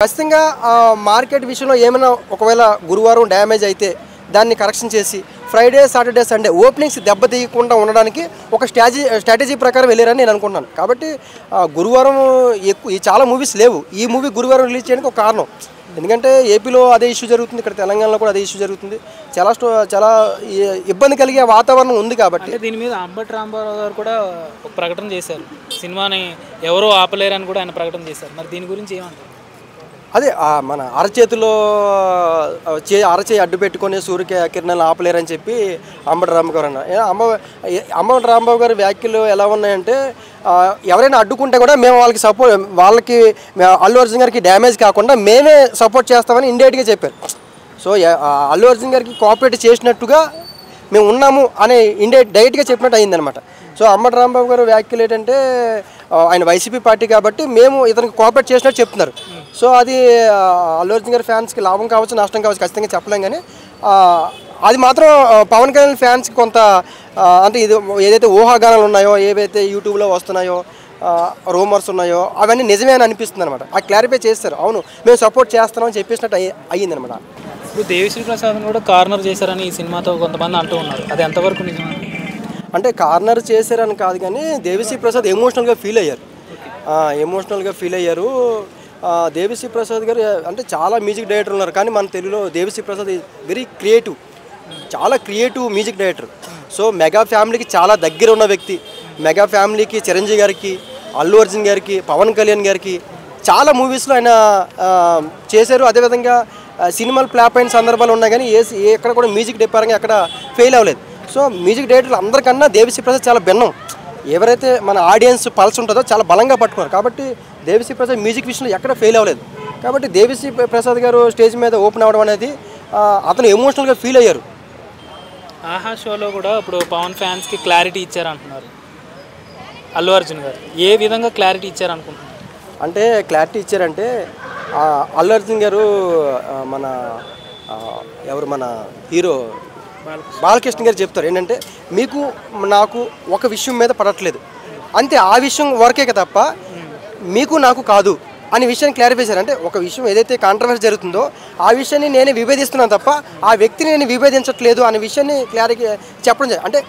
ఖచ్చితంగా మార్కెట్ విషయంలో ఏమైనా ఒకవేళ గురువారం డ్యామేజ్ అయితే దాన్ని కరెక్షన్ చేసి ఫ్రైడే సాటర్డే సండే ఓపెనింగ్స్ దెబ్బతీయకుండా ఉండడానికి ఒక స్ట్రాటజీ ప్రకారం వెళ్ళారని నేను అనుకుంటున్నాను. కాబట్టి గురువారం ఎక్కువ చాలా మూవీస్ లేవు. ఈ మూవీ గురువారం రిలీజ్ చేయడానికి ఒక కారణం. ఎందుకంటే ఏపీలో అదే ఇష్యూ జరుగుతుంది, ఇక్కడ తెలంగాణలో కూడా అదే ఇష్యూ జరుగుతుంది. చాలా ఇబ్బంది కలిగే వాతావరణం ఉంది. కాబట్టి దీని మీద అంబటి రాంబారావు గారు కూడా ఒక ప్రకటన చేశారు, సినిమాని ఎవరో ఆపలేరని కూడా ఆయన ప్రకటన చేశారు. మరి దీని గురించి ఏమంటారు? అదే మన అరచేతిలో అరచేయి అడ్డు పెట్టుకొని సూర్య కిరణాలు ఆపలేరని చెప్పి అంబటి రాంబాబు గారు అన్నారు. అంబటి రాంబాబు గారి వ్యాఖ్యలు ఎలా ఉన్నాయంటే, ఎవరైనా అడ్డుకుంటే కూడా మేము వాళ్ళకి అల్లు అర్జున్ గారికి డ్యామేజ్ కాకుండా మేమే సపోర్ట్ చేస్తామని ఇండైరెక్ట్గా చెప్పారు. సో అల్లు అర్జున్ గారికి కోఆపరేట్ చేసినట్టుగా మేము ఉన్నాము అనే డైరెక్ట్గా చెప్పినట్టు అయిందనమాట. సో అంబటి రాంబాబు గారు వ్యాఖ్యలు ఏంటంటే, ఆయన వైసీపీ పార్టీ కాబట్టి మేము ఇతనికి కోఆపరేట్ చేసినట్టు చెప్తున్నారు. సో అది అల్లు అర్జున్ గారి ఫ్యాన్స్కి లాభం కావచ్చు నష్టం కావచ్చు ఖచ్చితంగా చెప్పలేం. కానీ అది మాత్రం పవన్ కళ్యాణ్ ఫ్యాన్స్కి కొంత అంటే ఇది ఏదైతే ఊహాగానాలు ఉన్నాయో, ఏవైతే యూట్యూబ్లో వస్తున్నాయో, రూమర్స్ ఉన్నాయో అవన్నీ నిజమే అని అనిపిస్తుంది అనమాట. ఆ క్లారిఫై చేస్తారు. అవును మేము సపోర్ట్ చేస్తున్నామని చెప్పేసినట్టు అయ్యిందనమాట. ఇప్పుడు దేవిశ్రీ ప్రసాద్ కూడా కార్నర్ చేశారని ఈ సినిమాతో కొంతమంది అంటూ ఉన్నారు. అది ఎంతవరకు నిజం? అంటే కార్నర్ చేశారని కాదు, కానీ దేవిశ్రీ ప్రసాద్ ఎమోషనల్గా ఫీల్ అయ్యారు. దేవిశ్రీ ప్రసాద్ గారు అంటే చాలా మ్యూజిక్ డైరెక్టర్ ఉన్నారు, కానీ మన తెలుగులో దేవిశ్రీ ప్రసాద్ వెరీ క్రియేటివ్, చాలా creative music director. So mega ఫ్యామిలీకి చాలా దగ్గర ఉన్న వ్యక్తి. మెగా ఫ్యామిలీకి చిరంజీవి గారికి, అల్లు అర్జున్ గారికి, పవన్ కళ్యాణ్ గారికి చాలా మూవీస్లో ఆయన చేశారు. అదేవిధంగా సినిమాలు ఫ్లాప్ అయిన సందర్భాలు ఉన్నాయి, కానీ ఎక్కడ కూడా మ్యూజిక్ పరంగా ఎక్కడ ఫెయిల్ అవ్వలేదు. సో మ్యూజిక్ డైరెక్టర్లు అందరికన్నా దేవిశ్రీ ప్రసాద్ చాలా భిన్నం. ఎవరైతే మన ఆడియన్స్ పల్స్ ఉంటుందో చాలా బలంగా పట్టుకున్నారు. కాబట్టి దేవిశ్రీ ప్రసాద్ మ్యూజిక్ విషయంలో ఎక్కడ ఫెయిల్ అవ్వలేదు. కాబట్టి దేవిశ్రీ ప్రసాద్ గారు స్టేజ్ మీద ఓపెన్ అవ్వడం అనేది అతను ఎమోషనల్గా ఫీల్ అయ్యారు. ఆహా షోలో కూడా ఇప్పుడు పవన్ ఫ్యాన్స్కి క్లారిటీ ఇచ్చారంటున్నారు అల్లు అర్జున్ గారు. ఏ విధంగా క్లారిటీ ఇచ్చారనుకుంటున్నారు? అంటే క్లారిటీ ఇచ్చారంటే, అల్లు అర్జున్ గారు మన హీరో బాలకృష్ణ గారు చెప్తారు ఏంటంటే, మీకు నాకు ఒక విషయం మీద పడట్లేదు అంతే, ఆ విషయం వరకే తప్ప మీకు నాకు కాదు అనే విషయాన్ని క్లారిఫై చేశారు. అంటే ఒక విషయం ఏదైతే కాంట్రవర్సీ జరుగుతుందో ఆ విషయాన్ని నేనే విభేదిస్తున్నాను తప్ప ఆ వ్యక్తిని నేను విభేదించట్లేదు అనే విషయాన్ని చెప్పడం అంటే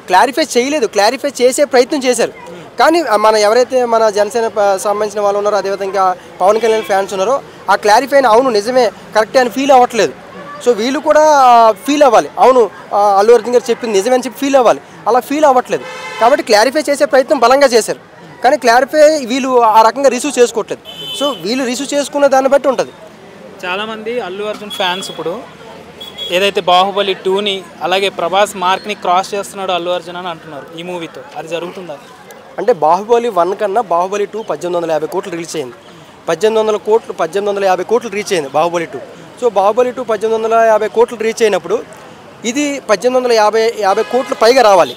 క్లారిఫై చేయలేదు, క్లారిఫై చేసే ప్రయత్నం చేశారు. కానీ ఎవరైతే మన జనసేన సంబంధించిన వాళ్ళు ఉన్నారో, అదేవిధంగా పవన్ కళ్యాణ్ ఫ్యాన్స్ ఉన్నారో, ఆ క్లారిఫై అవును నిజమే కరెక్టే అని ఫీల్ అవ్వట్లేదు. సో వీళ్ళు కూడా ఫీల్ అవ్వాలి, అవును అల్లు అర్జున్ గారు చెప్పింది నిజమే అని చెప్పి ఫీల్ అవ్వాలి. అలా ఫీల్ అవ్వట్లేదు. కాబట్టి క్లారిఫై చేసే ప్రయత్నం బలంగా చేశారు, కానీ క్లారిఫై వీళ్ళు ఆ రకంగా రిసీవ్ చేసుకోవట్లేదు. సో వీళ్ళు రిసీవ్ చేసుకున్న దాన్ని బట్టి ఉంటుంది. చాలామంది అల్లు అర్జున్ ఫ్యాన్స్ ఇప్పుడు ఏదైతే బాహుబలి 2ని అలాగే ప్రభాస్ మార్క్ని క్రాస్ చేస్తున్నాడు అల్లు అర్జున్ అని అంటున్నారు ఈ మూవీతో. అది జరుగుతుందా? అంటే బాహుబలి 1 కన్నా బాహుబలి 2 1850 కోట్లు రీచ్ అయింది. 1850 కోట్లు రీచ్ అయింది బాహుబలి 2. సో బాహుబలి 2 1850 కోట్లు రీచ్ అయినప్పుడు ఇది 1850 కోట్లు పైగా రావాలి.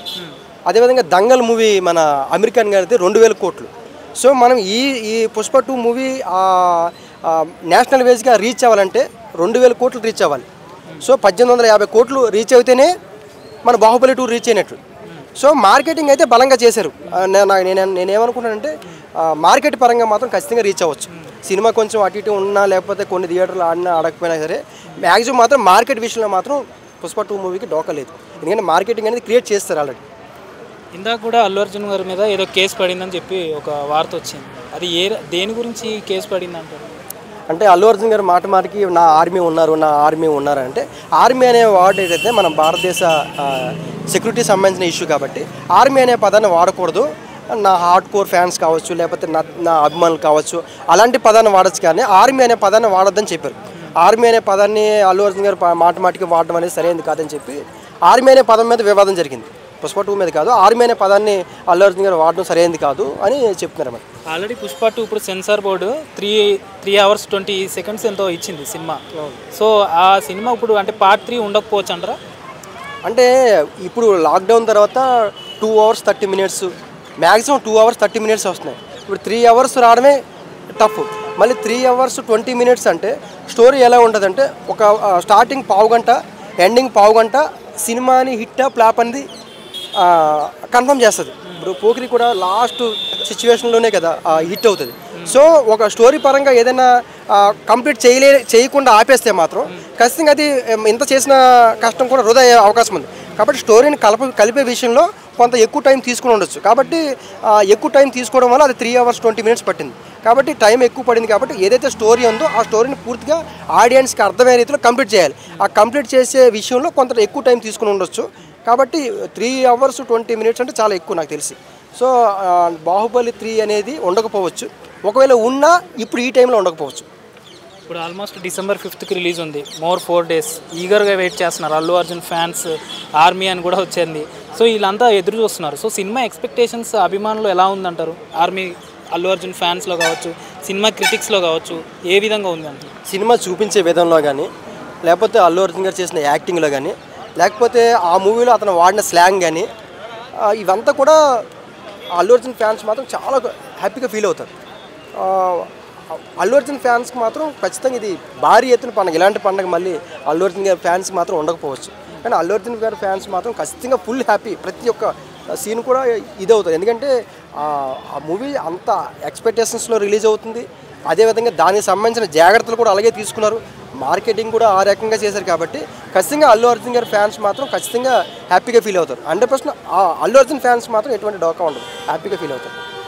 అదేవిధంగా దంగల్ మూవీ మన అమెరికన్ గారిది 2000 కోట్లు. సో మనం ఈ పుష్ప 2 మూవీ నేషనల్ వేజ్గా రీచ్ అవ్వాలంటే 2000 కోట్లు రీచ్ అవ్వాలి. సో 1850 కోట్లు రీచ్ అయితేనే మన బాహుబలి 2 రీచ్ అయినట్లు. సో మార్కెటింగ్ అయితే బలంగా చేశారు. నేనేమనుకుంటానంటే మార్కెట్ పరంగా మాత్రం ఖచ్చితంగా రీచ్ అవ్వచ్చు. సినిమా కొంచెం అటు ఇటు ఉన్నా, లేకపోతే కొన్ని థియేటర్లు ఆడినా ఆడకపోయినా సరే, మ్యాక్సిమం మాత్రం మార్కెట్ విషయంలో మాత్రం పుష్ప 2 మూవీకి డోకలేదు. ఎందుకంటే మార్కెటింగ్ అనేది క్రియేట్ చేస్తారు ఆల్రెడీ. ఇందాక కూడా అల్లు అర్జున్ గారి మీద ఏదో కేసు పడిందని చెప్పి ఒక వార్త వచ్చింది. అది దేని గురించి కేసు పడింది అంటారు? అంటే అల్లు అర్జున్ గారు మాటికి నా ఆర్మీ ఉన్నారు అంటే, ఆర్మీ అనే వర్డ్ ఏదైతే మన భారతదేశ సెక్యూరిటీ సంబంధించిన ఇష్యూ కాబట్టి ఆర్మీ అనే పదాన్ని వాడకూడదు. నా హార్డ్ కోర్ ఫ్యాన్స్ కావచ్చు, లేకపోతే నా అభిమానులు కావచ్చు, అలాంటి పదాన్ని వాడచ్చు, కానీ ఆర్మీ అనే పదాన్ని వాడొద్దని చెప్పారు. ఆర్మీ అనే పదాన్ని అల్లు అర్జున్ గారు మాటికి వాడడం అనేది సరైనది కాదని చెప్పి ఆర్మీ అనే పదం మీద వివాదం జరిగింది. పుష్ప 2 మీద కాదు, ఆర్మీ అనే పదాన్ని అల్లు అర్జున్ గారు వాడడం సరైనది కాదు అని చెప్తున్నారు అన్నమాట. ఆల్రెడీ పుష్ప 2 ఇప్పుడు సెన్సార్ బోర్డు 3 hours 20 seconds ఎంతో ఇచ్చింది సినిమా. సో ఆ సినిమా ఇప్పుడు అంటే పార్ట్ 3 ఉండకపోవచ్చు అంటారా? అంటే ఇప్పుడు లాక్డౌన్ తర్వాత 2 hours 30 minutes, maximum 2 hours 30 minutes వస్తున్నాయి. ఇప్పుడు 3 hours రావడమే టఫ్. మళ్ళీ 3 hours 20 minutes అంటే స్టోరీ ఎలా ఉంటుందంటే, ఒక స్టార్టింగ్ పావుగంట, ఎండింగ్ పావుగంట సినిమాని హిట్టా ఫ్లాప్ అనేది కన్ఫర్మ్ చేస్తుంది. ఇప్పుడు పోకిరి కూడా లాస్ట్ సిచ్యువేషన్లోనే కదా హిట్ అవుతుంది. సో ఒక స్టోరీ పరంగా ఏదైనా కంప్లీట్ చేయకుండా ఆపేస్తే మాత్రం ఖచ్చితంగా అది ఇంత చేసిన కష్టం కూడా వృధా అయ్యే అవకాశం ఉంది. కాబట్టి స్టోరీని కలిపే విషయంలో కొంత ఎక్కువ టైం తీసుకుని ఉండొచ్చు. కాబట్టి ఎక్కువ టైం తీసుకోవడం వల్ల అది 3 hours 20 minutes పట్టింది. కాబట్టి టైం ఎక్కువ పడింది. కాబట్టి ఏదైతే స్టోరీ ఉందో ఆ స్టోరీని పూర్తిగా ఆడియన్స్కి అర్థమయ్యే రీతిలో కంప్లీట్ చేయాలి. ఆ కంప్లీట్ చేసే విషయంలో కొంత ఎక్కువ టైం తీసుకుని ఉండొచ్చు. కాబట్టి 3 hours 20 minutes అంటే చాలా ఎక్కువ నాకు తెలిసి. సో బాహుబలి 3 అనేది ఉండకపోవచ్చు. ఒకవేళ ఉన్నా ఇప్పుడు ఈ టైంలో ఉండకపోవచ్చు. ఇప్పుడు ఆల్మోస్ట్ December 5th రిలీజ్ ఉంది. మోర్ 4 days ఈగర్గా వెయిట్ చేస్తున్నారు. అల్లు అర్జున్ ఫ్యాన్స్ ఆర్మీ అని కూడా వచ్చింది. సో వీళ్ళంతా ఎదురు చూస్తున్నారు. సో సినిమా ఎక్స్పెక్టేషన్స్ అభిమానులు ఎలా ఉందంటారు? ఆర్మీ అల్లు అర్జున్ ఫ్యాన్స్లో కావచ్చు, సినిమా క్రిటిక్స్లో కావచ్చు, ఏ విధంగా ఉంది అంటారు? సినిమా చూపించే విధంలో కానీ, లేకపోతే అల్లు అర్జున్ గారు చేసిన యాక్టింగ్లో కానీ, లేకపోతే ఆ మూవీలో అతను వాడిన స్లాంగ్ కానీ, ఇవంతా కూడా అల్లు అర్జున్ ఫ్యాన్స్ మాత్రం చాలా హ్యాపీగా ఫీల్ అవుతారు. అల్లు అర్జున్ ఫ్యాన్స్కి మాత్రం ఖచ్చితంగా ఇది భారీ ఎత్తున పండుగ. ఇలాంటి పండుగ మళ్ళీ అల్లు అర్జున్ గారి ఫ్యాన్స్కి మాత్రం ఉండకపోవచ్చు. కానీ అల్లు అర్జున్ గారి ఫ్యాన్స్ మాత్రం ఖచ్చితంగా ఫుల్ హ్యాపీ. ప్రతి ఒక్క సీన్ కూడా ఇది అవుతుంది. ఎందుకంటే ఆ మూవీ అంత ఎక్స్పెక్టేషన్స్లో రిలీజ్ అవుతుంది. అదేవిధంగా దానికి సంబంధించిన జాగ్రత్తలు కూడా అలాగే తీసుకున్నారు. మార్కెటింగ్ కూడా ఆ రకంగా చేశారు. కాబట్టి ఖచ్చితంగా అల్లు అర్జున్ గారి ఫ్యాన్స్ మాత్రం ఖచ్చితంగా హ్యాపీగా ఫీల్ అవుతారు. 100% అల్లు అర్జున్ ఫ్యాన్స్ మాత్రం ఎటువంటి డోకా ఉండదు, హ్యాపీగా ఫీల్ అవుతారు.